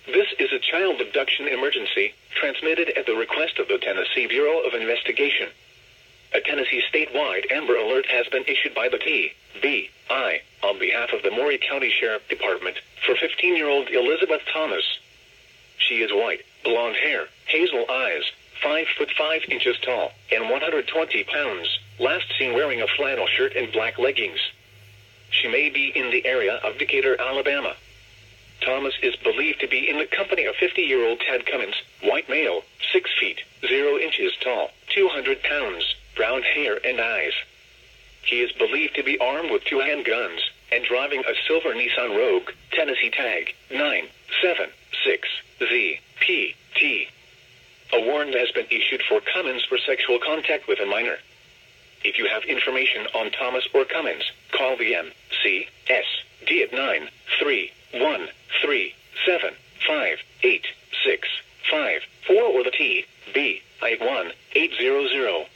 This is a child abduction emergency, transmitted at the request of the Tennessee Bureau of Investigation. A Tennessee statewide Amber Alert has been issued by the TBI on behalf of the Maury County Sheriff Department for 15-year-old Elizabeth Thomas. She is white, blonde hair, hazel eyes, 5 foot 5 inches tall, and 120 pounds, last seen wearing a flannel shirt and black leggings. She may be in the area of Decatur, Alabama. Thomas is believed to be in the company of 50-year-old Ted Cummins, white male, 6 feet, 0 inches tall, 200 pounds, brown hair and eyes. He is believed to be armed with 2 handguns and driving a silver Nissan Rogue, Tennessee tag, 976ZPT. A warrant has been issued for Cummins for sexual contact with a minor. If you have information on Thomas or Cummins, call the MCSD at 931375865 or the TBI at 1-800